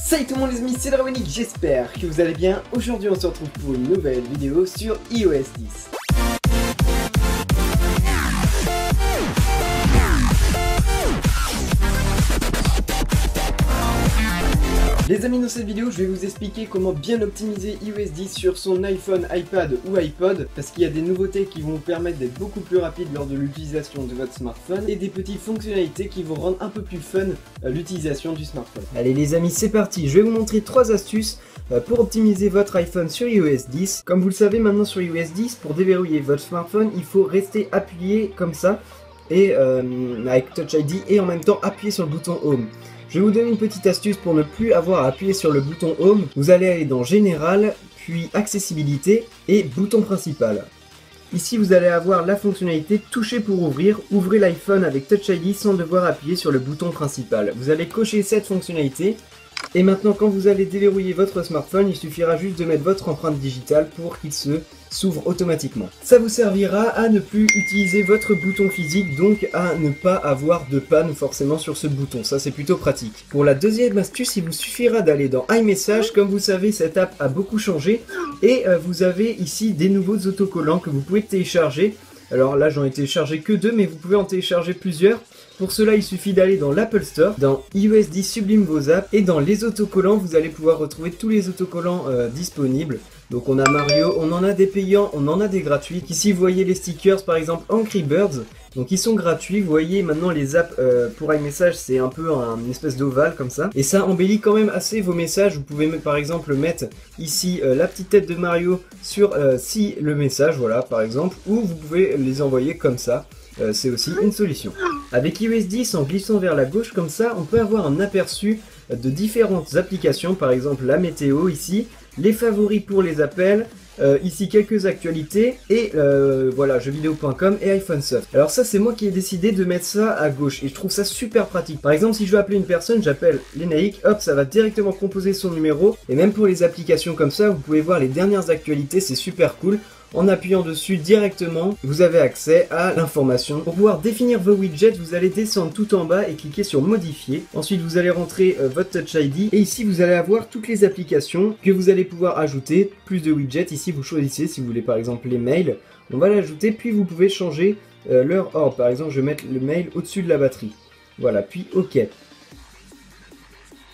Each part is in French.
Salut tout le monde les amis, c'est Dravonic, j'espère que vous allez bien. Aujourd'hui on se retrouve pour une nouvelle vidéo sur iOS 10. Les amis, dans cette vidéo, je vais vous expliquer comment bien optimiser iOS 10 sur son iPhone, iPad ou iPod, parce qu'il y a des nouveautés qui vont vous permettre d'être beaucoup plus rapide lors de l'utilisation de votre smartphone et des petites fonctionnalités qui vont rendre un peu plus fun l'utilisation du smartphone. Allez les amis, c'est parti, je vais vous montrer 3 astuces pour optimiser votre iPhone sur iOS 10. Comme vous le savez maintenant sur iOS 10, pour déverrouiller votre smartphone, il faut rester appuyé comme ça, et avec Touch ID, et en même temps appuyer sur le bouton Home. Je vais vous donner une petite astuce pour ne plus avoir à appuyer sur le bouton Home. Vous allez aller dans Général, puis Accessibilité et Bouton principal. Ici vous allez avoir la fonctionnalité Toucher pour ouvrir. Ouvrez l'iPhone avec Touch ID sans devoir appuyer sur le bouton principal. Vous allez cocher cette fonctionnalité. Et maintenant quand vous allez déverrouiller votre smartphone, il suffira juste de mettre votre empreinte digitale pour qu'il s'ouvre automatiquement. Ça vous servira à ne plus utiliser votre bouton physique, donc à ne pas avoir de panne forcément sur ce bouton, ça c'est plutôt pratique. Pour la deuxième astuce, il vous suffira d'aller dans iMessage. Comme vous savez, cette app a beaucoup changé et vous avez ici des nouveaux autocollants que vous pouvez télécharger. Alors là j'en ai téléchargé que 2, mais vous pouvez en télécharger plusieurs. Pour cela, il suffit d'aller dans l'Apple Store, dans iOS 10 Sublime vos apps, et dans les autocollants, vous allez pouvoir retrouver tous les autocollants disponibles. Donc on a Mario, on en a des payants, on en a des gratuits. Ici vous voyez les stickers par exemple Angry Birds, donc ils sont gratuits. Vous voyez maintenant les apps pour iMessage, c'est un peu une espèce d'ovale comme ça. Et ça embellit quand même assez vos messages. Vous pouvez par exemple mettre ici la petite tête de Mario sur le message, voilà par exemple, ou vous pouvez les envoyer comme ça. C'est aussi une solution. Avec iOS 10, en glissant vers la gauche comme ça, on peut avoir un aperçu de différentes applications, par exemple la météo ici, les favoris pour les appels, ici quelques actualités, et voilà, jeuxvideo.com et iPhone Soft. Alors ça c'est moi qui ai décidé de mettre ça à gauche, et je trouve ça super pratique. Par exemple, si je veux appeler une personne, j'appelle Lénaïque, hop, ça va directement composer son numéro, et même pour les applications comme ça, vous pouvez voir les dernières actualités, c'est super cool. En appuyant dessus directement, vous avez accès à l'information. Pour pouvoir définir vos widgets, vous allez descendre tout en bas et cliquer sur modifier. Ensuite, vous allez rentrer votre Touch ID et ici, vous allez avoir toutes les applications que vous allez pouvoir ajouter. Plus de widgets, ici, vous choisissez si vous voulez par exemple les mails. On va l'ajouter, puis vous pouvez changer leur ordre. Par exemple, je vais mettre le mail au-dessus de la batterie. Voilà, puis OK.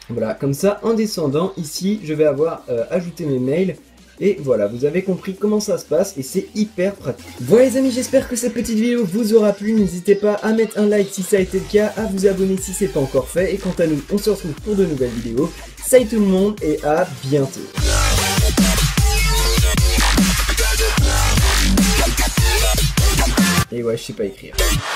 Voilà, comme ça, en descendant, ici, je vais avoir ajouté mes mails. Et voilà, vous avez compris comment ça se passe et c'est hyper pratique. Voilà les amis, j'espère que cette petite vidéo vous aura plu. N'hésitez pas à mettre un like si ça a été le cas, à vous abonner si c'est pas encore fait. Et quant à nous, on se retrouve pour de nouvelles vidéos. Salut tout le monde et à bientôt. Et ouais, je sais pas écrire.